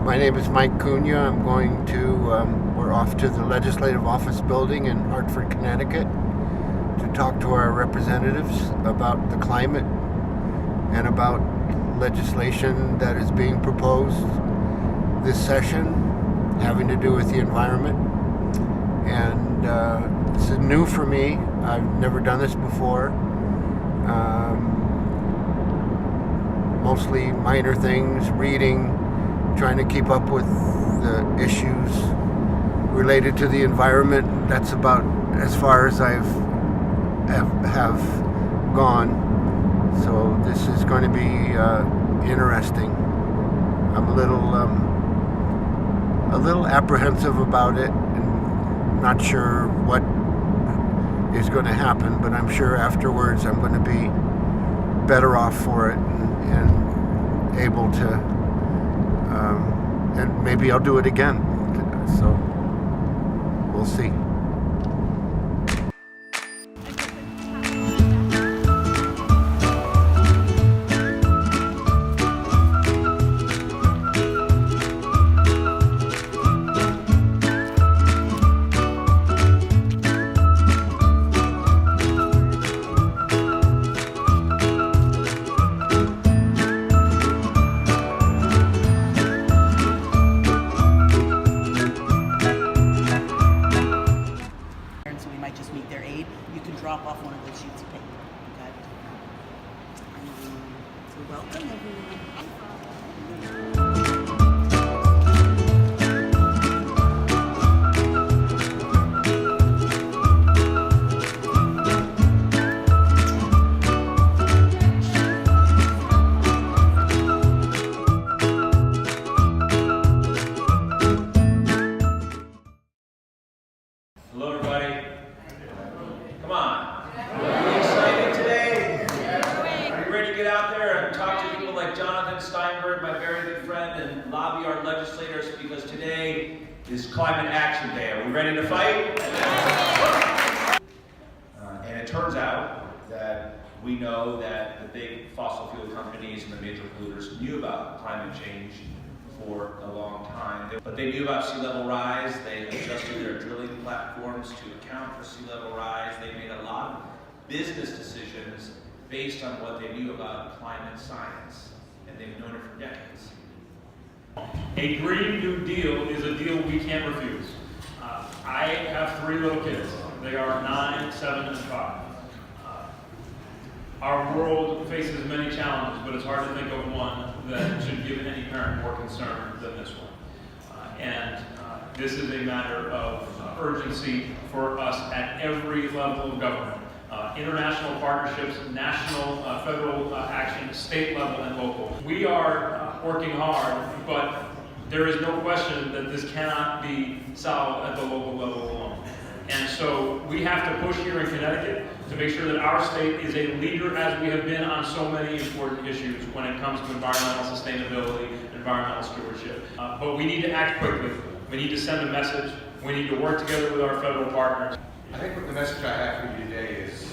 My name is Mike Cunha. I'm going to, we're off to the Legislative Office building in Hartford, Connecticut to talk to our representatives about the climate and about legislation that is being proposed this session having to do with the environment. And this is new for me. I've never done this before. Mostly minor things, reading, trying to keep up with the issues related to the environment. That's about as far as I've have gone. So this is going to be interesting. I'm a little apprehensive about it and not sure what is going to happen, but I'm sure afterwards I'm going to be better off for it and able to, and maybe I'll do it again. So we'll see. Drop off one of those sheets of paper. Okay. So welcome everyone. Hello everybody. Come on. Are you excited today? Are you ready to get out there and talk to people like Jonathan Steinberg, my very good friend, and lobby our legislators, because today is Climate Action Day. Are we ready to fight? And it turns out that we know that the big fossil fuel companies and the major polluters knew about climate change for a long time. But they knew about sea level rise. They adjusted their drilling platforms to account for sea level rise. They made a lot of business decisions based on what they knew about climate science, and they've known it for decades. A Green New Deal is a deal we can't refuse. I have 3 little kids. They are 9, 7, and 5. Our world faces many challenges, but it's hard to think of one that should give any parent more concern than this one. This is a matter of urgency for us at every level of government. International partnerships, national, federal action, state level and local. We are working hard, but there is no question that this cannot be solved at the local level alone. And so we have to push here in Connecticut to make sure that our state is a leader, as we have been on so many important issues when it comes to environmental sustainability, environmental stewardship. But we need to act quickly. We need to send a message. We need to work together with our federal partners. I think what the message I have for you today is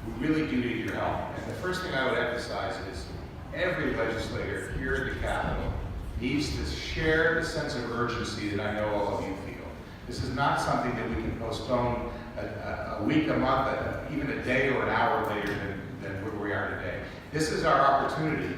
we really do need your help. And the first thing I would emphasize is every legislator here at the Capitol needs to share the sense of urgency that I know all of you feel. This is not something that we can postpone a week, a month, even a day or an hour later than where we are today. This is our opportunity,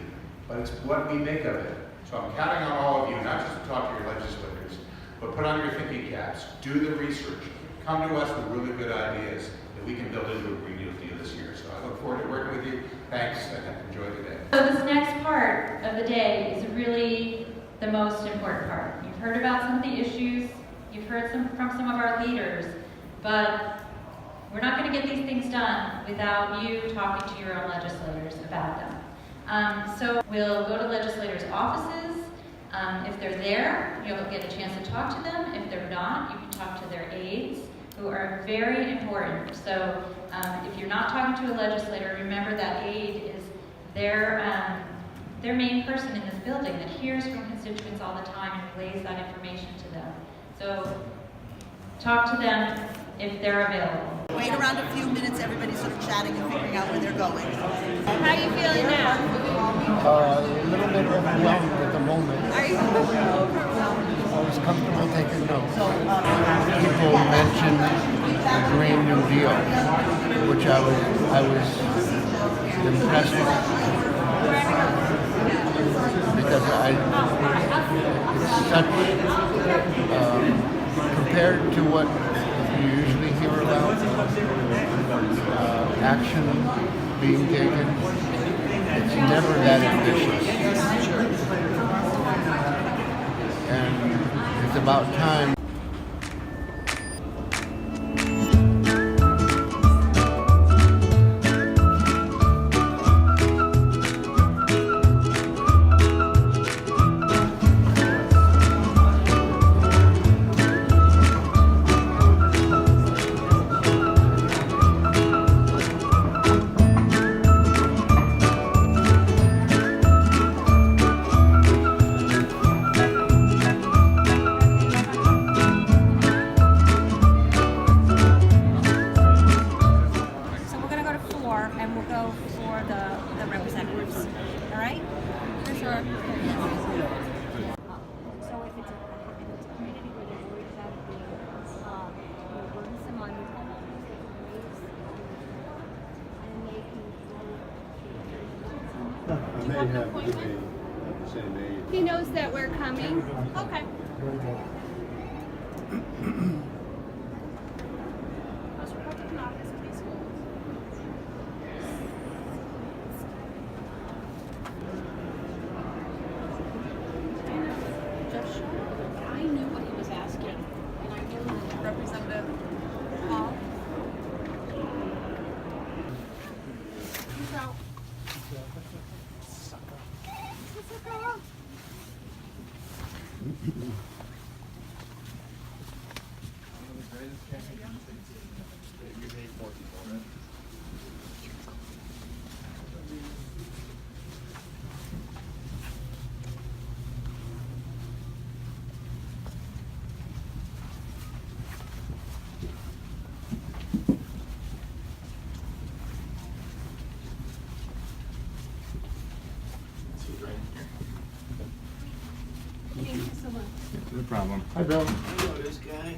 but it's what we make of it. So I'm counting on all of you, not just to talk to your legislators, but put on your thinking caps, do the research, come to us with really good ideas that we can build into a Green New Deal this year. So I look forward to working with you. Thanks, and enjoy the day. So this next part of the day is really the most important part. You've heard about some of the issues, you've heard from some of our leaders, but we're not going to get these things done without you talking to your own legislators about them. So we'll go to legislators' offices. If they're there, you'll get a chance to talk to them. If they're not, you can talk to their aides, who are very important. So if you're not talking to a legislator, remember that aide is their main person in this building that hears from constituents all the time and relays that information to them. So talk to them if they're available. Wait around a few minutes, everybody's sort of chatting and figuring out where they're going. How are you feeling now? A little bit overwhelmed at the moment. Are you? comfortable taking notes. People mentioned the Green New Deal, which I was impressed with, because it's such compared to what you usually hear about action being taken. It's never that ambitious. And it's about time. So we're gonna go to 4 and we'll go for the representatives. All right? For sure. So if it's a community where they're worried about being burdensome on homeowners, they can raise and they can. I may have to be the same age. He knows that we're coming. Okay. I knew what he was asking, and I knew Representative Hall. Thank you so much. No problem. Hi, Bill. Hello, this guy.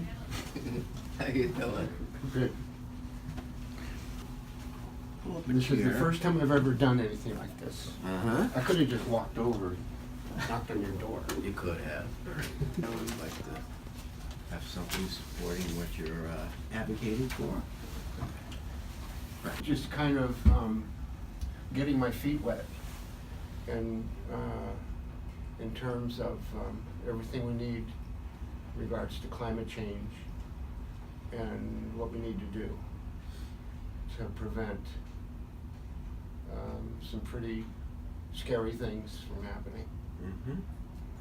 How you doing? Good. Pull up a This is the chair. first time I've ever done anything like this. Uh-huh. I could have just walked over and knocked on your door. You could have. I would like to have something supporting what you're advocating for. Just kind of getting my feet wet, and in terms of everything we need in regards to climate change and what we need to do to prevent some pretty scary things from happening. Mm-hmm.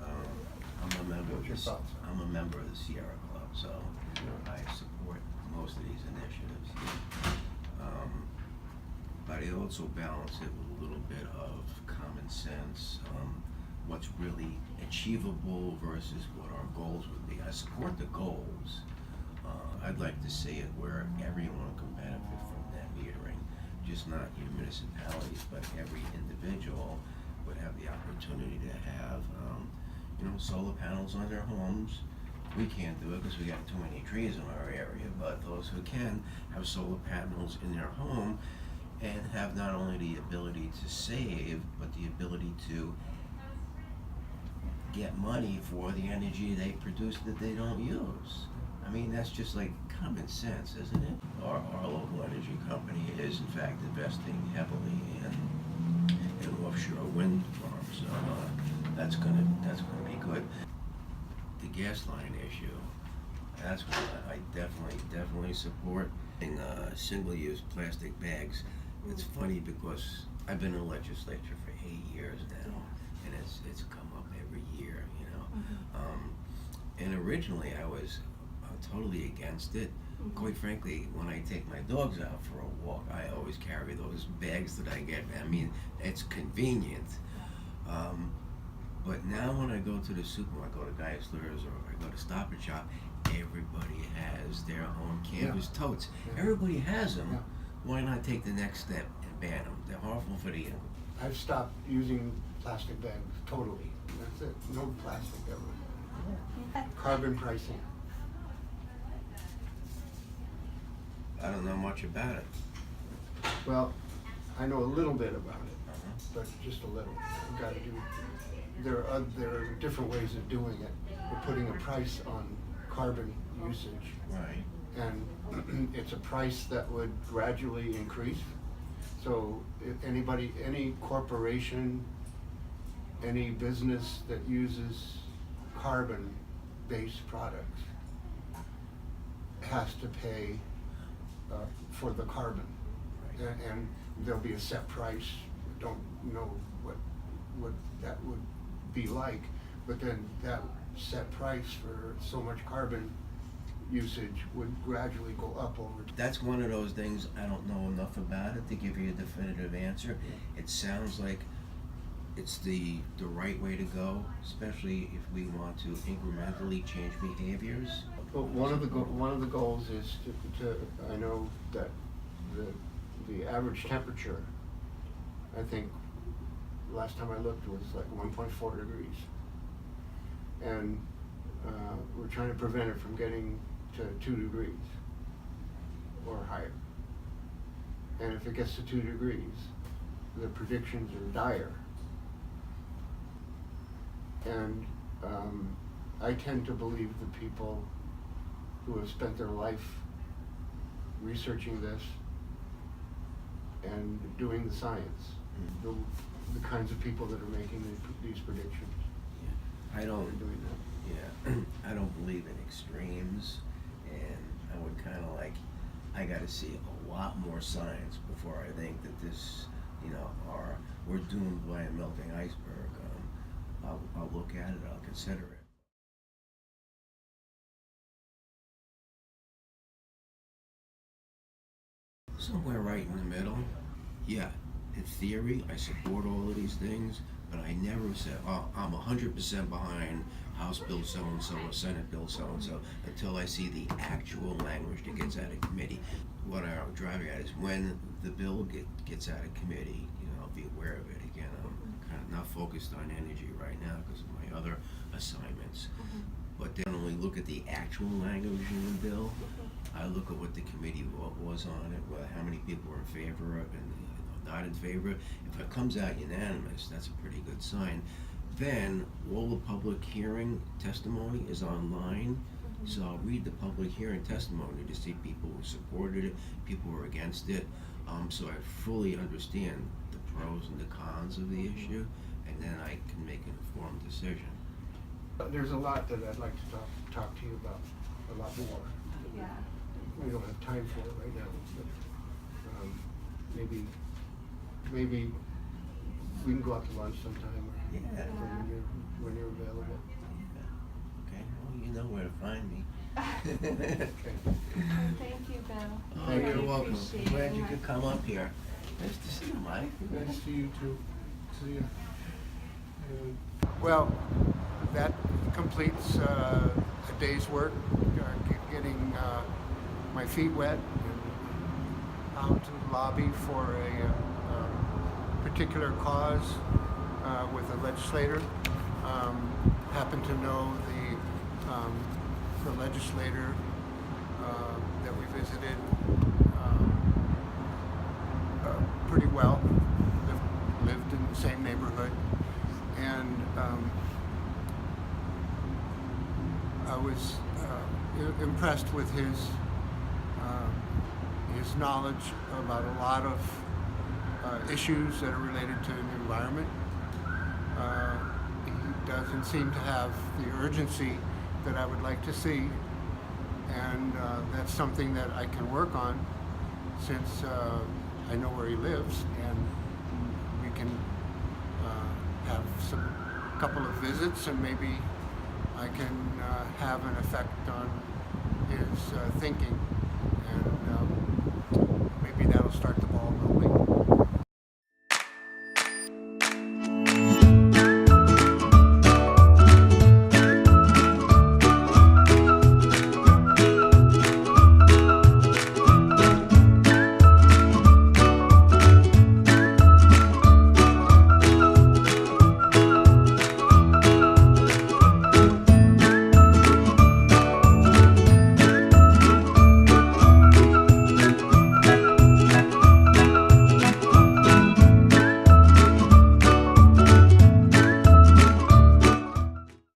I'm a member. What's your thoughts? I'm a member of the Sierra Club, so Yeah. I support most of these initiatives. But I also balance it with a little bit of common sense. What's really achievable versus what our goals would be. I support the goals. I'd like to see it where everyone can benefit from net metering, just not your municipalities, but every individual would have the opportunity to have, solar panels on their homes. We can't do it because we got too many trees in our area, but those who can have solar panels in their home and have not only the ability to save, but the ability to get money for the energy they produce that they don't use. I mean, that's just like common sense, isn't it? Our local energy company is in fact investing heavily in offshore wind farms, so that's gonna be good. The gas line issue, that's what I definitely support. In single-use plastic bags, it's funny because I've been in the legislature for 8 years now, and it's come up every year, you know. And originally I was totally against it. Quite frankly, when I take my dogs out for a walk, I always carry those bags that I get. I mean, it's convenient. But now when I go to the supermarket, I go to Geisler's or I go to Stop and Shop, everybody has their own canvas totes. Everybody has them. Yeah. Why not take the next step and ban them? They're harmful for the environment. I've stopped using plastic bags totally. That's it. No plastic ever. Carbon pricing. I don't know much about it. Well, I know a little bit about it, but just a little. We've got to do. There are different ways of doing it. We're putting a price on carbon usage, Right. and it's a price that would gradually increase. So if any corporation, any business that uses carbon-based products has to pay for the carbon. And there'll be a set price. Don't know what that would be like, but then that set price for so much carbon usage would gradually go up over time. That's one of those things I don't know enough about it to give you a definitive answer. It sounds like it's the right way to go, especially if we want to incrementally change behaviors. But one of the goals is to I know that the average temperature, I think last time I looked was like 1.4 degrees, and we're trying to prevent it from getting to 2 degrees or higher. And if it gets to 2 degrees, the predictions are dire. And I tend to believe the people who have spent their life researching this and doing the science, the kinds of people that are making these predictions. Yeah. I don't. Are doing that. Yeah, I don't believe in extremes, and I would kind of like, I got to see a lot more science before I think that this, we're doomed by a melting iceberg. I'll look at it, I'll consider it. Somewhere right in the middle. Yeah, in theory, I support all of these things, but I never said, oh, I'm 100% behind House Bill so-and-so or Senate Bill so-and-so until I see the actual language that gets out of committee. What I'm driving at is when the bill gets out of committee, I'll be aware of it. Again, I'm kind of not focused on energy right now because of my other assignments. But then when we look at the actual language in the bill, I look at what the committee was on it, how many people were in favor of it and not in favor. If it comes out unanimous, that's a pretty good sign. Then all the public hearing testimony is online, so I'll read the public hearing testimony to see people who supported it, people who were against it, so I fully understand the pros and the cons of the issue, and then I can make an informed decision. There's a lot that I'd like to talk to you about, a lot more. Yeah. We don't have time for it right now, but maybe we can go out to lunch sometime. Yeah. When you're available. Yeah. Okay, well, you know where to find me. Okay. Thank you, Bill. Oh, Thank you're you. welcome. I'm glad you could come up here. Nice to see you, Mike. Nice to see you too. See you. Well, that completes a day's work, getting my feet wet and out to the lobby for a particular cause with a legislator. Happen to know the legislator that we visited pretty well. Lived in the same neighborhood, and I was impressed with his knowledge about a lot of issues that are related to the environment. He doesn't seem to have the urgency that I would like to see, and that's something that I can work on since I know where he lives, and we can have a couple of visits, and maybe I can have an effect on his thinking.